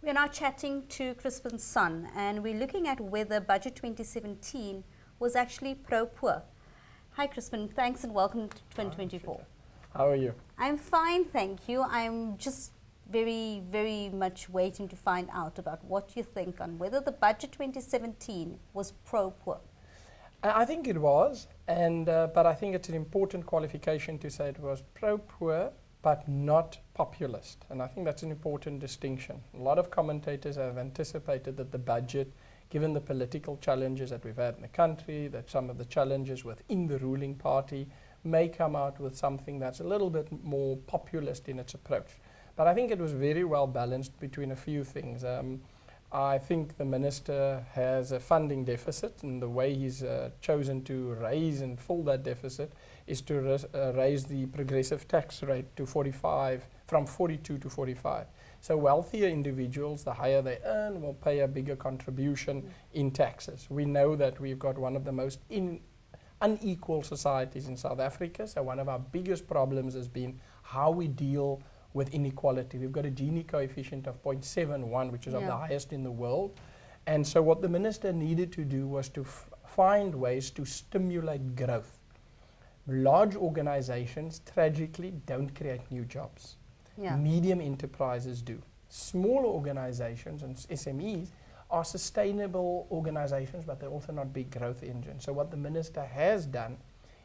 We're now chatting to Crispin's Sonn, and we're looking at whether Budget 2017 was actually pro-poor. Hi Crispin, thanks and welcome to 2024. How are you? I'm fine, thank you. I'm just very much waiting to find out about what you think on whether the Budget 2017 was pro-poor. I think it was, but I think it's an important qualification to say it was pro-poor, but not populist. And I think that's an important distinction. A lot of commentators have anticipated that the budget, given the political challenges that we've had in the country, that some of the challenges within the ruling party may come out with something that's a little bit more populist in its approach. But I think it was very well balanced between a few things. I think the minister has a funding deficit, and the way he's chosen to raise and fill that deficit is to raise the progressive tax rate to 45, from 42 to 45. So wealthier individuals, the higher they earn, will pay a bigger contribution in taxes. We know that we've got one of the most unequal societies in South Africa, so one of our biggest problems has been how we deal with inequality. We've got a Gini coefficient of 0.71, which is of the highest in the world. And so what the minister needed to do was to find ways to stimulate growth. Large organizations, tragically, don't create new jobs. Medium enterprises do. Smaller organizations and SMEs are sustainable organizations, but they're also not big growth engines. So what the minister has done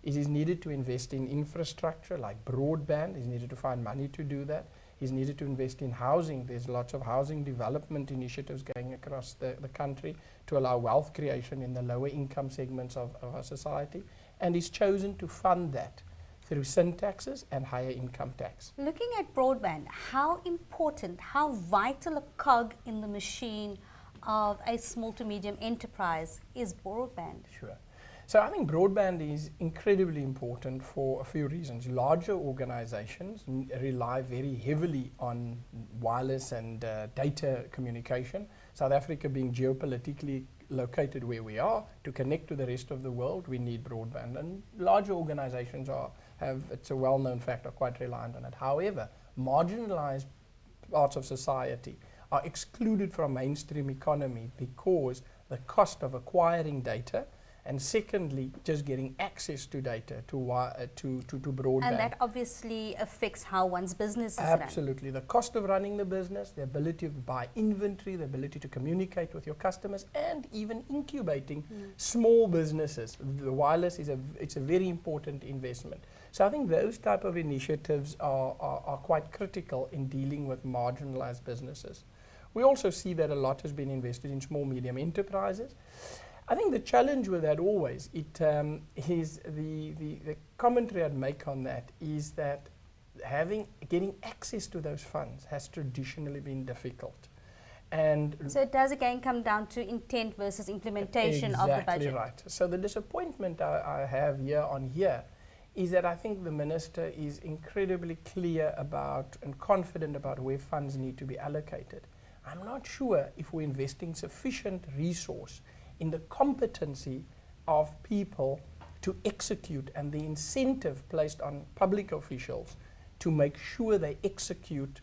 is he's needed to invest in infrastructure like broadband. He's needed to find money to do that. He's needed to invest in housing. There's lots of housing development initiatives going across the country to allow wealth creation in the lower income segments of our society. And he's chosen to fund that through sin taxes and higher income tax. Looking at broadband, how important, how vital a cog in the machine of a small to medium enterprise is broadband? Sure. So I think broadband is incredibly important for a few reasons. Larger organizations rely very heavily on wireless and data communication. South Africa being geopolitically located where we are, to connect to the rest of the world, we need broadband. And larger organizations it's a well-known fact, are quite reliant on it. However, marginalized parts of society are excluded from mainstream economy because the cost of acquiring data, and secondly, just getting access to data, to broadband. And that obviously affects how one's business is run. Absolutely. The cost of running the business, the ability to buy inventory, the ability to communicate with your customers, and even incubating small businesses. The wireless it's a very important investment. So I think those type of initiatives are quite critical in dealing with marginalized businesses. We also see that a lot has been invested in small, medium enterprises. I think the challenge with that always, the commentary I'd make on that is that getting access to those funds has traditionally been difficult. And so it does again come down to intent versus implementation of the budget. Exactly right. So the disappointment I have here is that I think the minister is incredibly clear about and confident about where funds need to be allocated. I'm not sure if we're investing sufficient resource in the competency of people to execute and the incentive placed on public officials to make sure they execute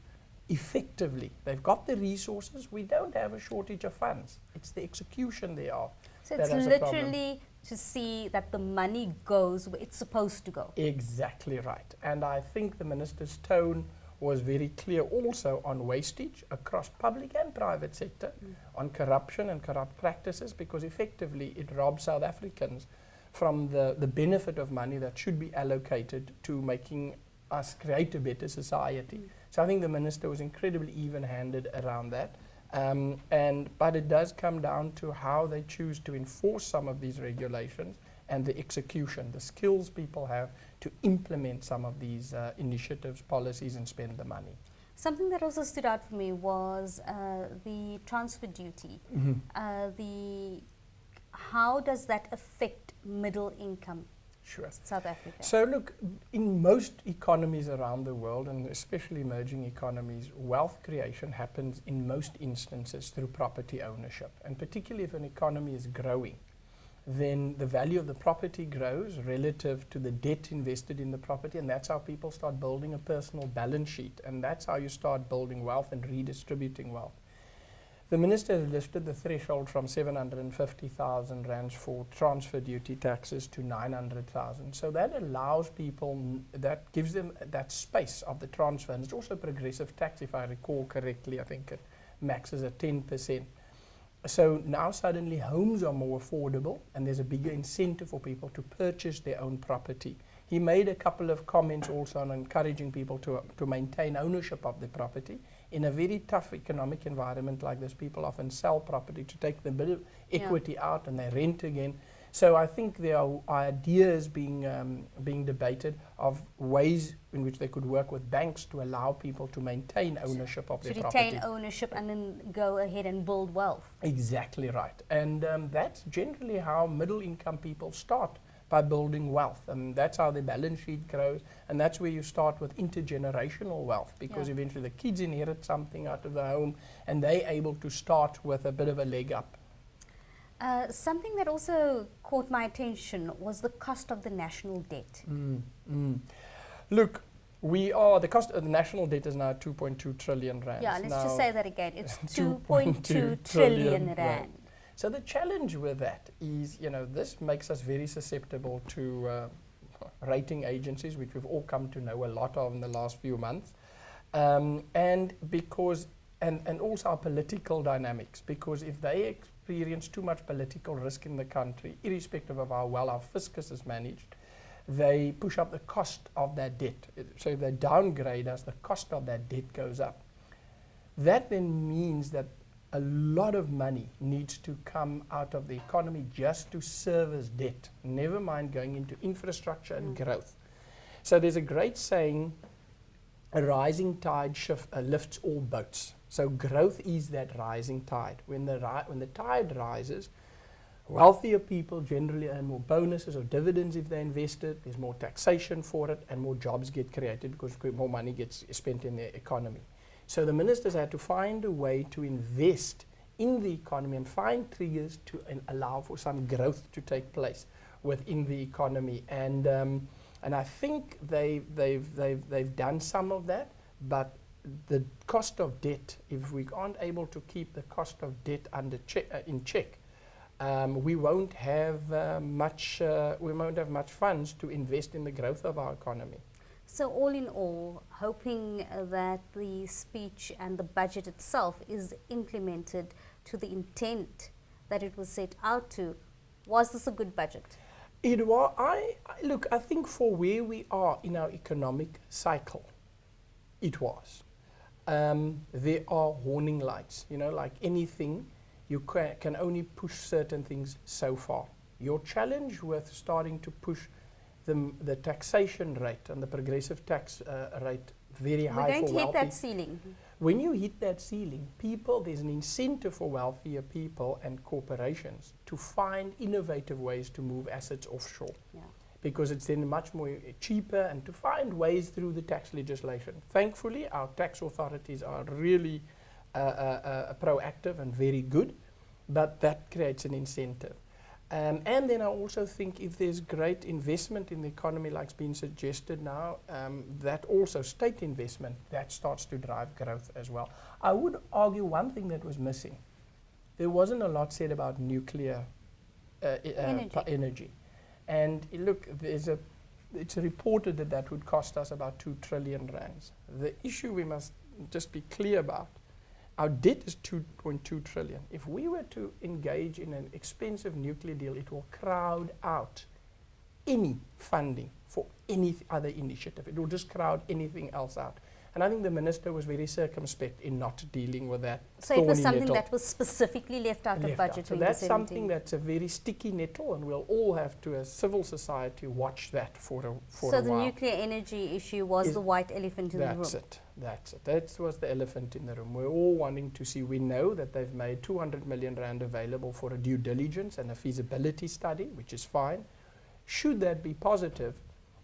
effectively. They've got the resources. We don't have a shortage of funds. It's the execution thereof. So it's literally to see that the money goes where it's supposed to go. Exactly right. And I think the minister's tone was very clear also on wastage across public and private sector, on corruption and corrupt practices, because effectively it robs South Africans from the benefit of money that should be allocated to making us create a better society. So I think the minister was incredibly even-handed around that. But it does come down to how they choose to enforce some of these regulations and the execution, the skills people have to implement some of these initiatives, policies, and spend the money. Something that also stood out for me was the transfer duty. How does that affect middle income? Sure. South Africa. So look, in most economies around the world, and especially emerging economies, wealth creation happens in most instances through property ownership. And particularly if an economy is growing, then the value of the property grows relative to the debt invested in the property, and that's how people start building a personal balance sheet, and that's how you start building wealth and redistributing wealth. The minister has lifted the threshold from 750,000 rands for transfer duty taxes to 900,000. So that allows people, that gives them that space of the transfer. And it's also progressive tax, if I recall correctly. I think it maxes at 10%. So now suddenly homes are more affordable and there's a bigger incentive for people to purchase their own property. He made a couple of comments also on encouraging people to maintain ownership of their property. In a very tough economic environment like this, people often sell property to take the bit of equity out and they rent again. So I think there are ideas being debated of ways in which they could work with banks to allow people to maintain ownership of their property. To retain ownership and then go ahead and build wealth. Exactly right. And that's generally how middle income people start, by building wealth. And that's how the balance sheet grows. And that's where you start with intergenerational wealth, because eventually the kids inherit something out of the home and they're able to start with a bit of a leg up. Something that also caught my attention was the cost of the national debt. Look, the cost of the national debt is now 2.2 trillion rand. Yeah, let's just say that again. It's 2.2 trillion rand. So the challenge with that is, this makes us very susceptible to rating agencies, which we've all come to know a lot of in the last few months, and also our political dynamics, because if they experience too much political risk in the country, irrespective of how well our fiscus is managed, they push up the cost of that debt. So if they downgrade us, the cost of that debt goes up. That then means that a lot of money needs to come out of the economy just to service debt, never mind going into infrastructure and growth. So there's a great saying, a rising tide lifts all boats. So growth is that rising tide. When the tide rises, wealthier people generally earn more bonuses or dividends if they invested. There's more taxation for it and more jobs get created because more money gets spent in the economy. So the ministers had to find a way to invest in the economy and find triggers to allow for some growth to take place within the economy. And I think they've done some of that, but the cost of debt, if we aren't able to keep the cost of debt in check, we won't have much funds to invest in the growth of our economy. So all in all, hoping that the speech and the budget itself is implemented to the intent that it was set out to, was this a good budget? It was. Look, I think for where we are in our economic cycle, it was. There are warning lights, like anything, you can only push certain things so far. Your challenge with starting to push the taxation rate and the progressive tax rate very high for wealthy. We're going to hit that ceiling. When you hit that ceiling, there's an incentive for wealthier people and corporations to find innovative ways to move assets offshore. Yeah. Because it's then much more cheaper, and to find ways through the tax legislation. Thankfully, our tax authorities are really proactive and very good, but that creates an incentive. And then I also think if there's great investment in the economy like's been suggested now, that also state investment, that starts to drive growth as well. I would argue one thing that was missing. There wasn't a lot said about nuclear energy. And look, it's reported that would cost us about 2 trillion rands. The issue we must just be clear about, our debt is 2.2 trillion. If we were to engage in an expensive nuclear deal, it will crowd out any funding for any other initiative. It will just crowd anything else out. And I think the minister was very circumspect in not dealing with that. So it was something that was specifically left out of budget 2017. So that's something that's a very sticky nettle, and we'll all have to, as civil society, watch that for a while. So the nuclear energy issue was the white elephant in the room. That's it. That was the elephant in the room. We're all wanting to see. We know that they've made 200 million rand available for a due diligence and a feasibility study, which is fine. Should that be positive,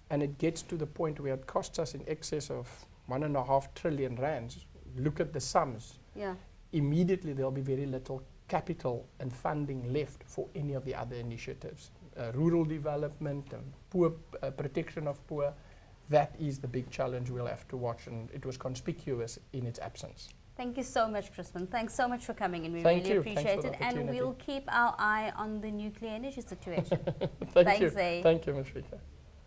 and it gets to the point where it costs us in excess of 1.5 trillion rands, look at the sums. Yeah. Immediately there'll be very little capital and funding left for any of the other initiatives. Rural development and poor protection of poor, that is the big challenge we'll have to watch, and it was conspicuous in its absence. Thank you so much, Crispin. Thanks so much for coming in. We Thank really you. appreciate Thanks for it. the And opportunity. we'll keep our eye on the nuclear energy situation. Thank Thanks, you. eh? Thank you, Ms. Rika.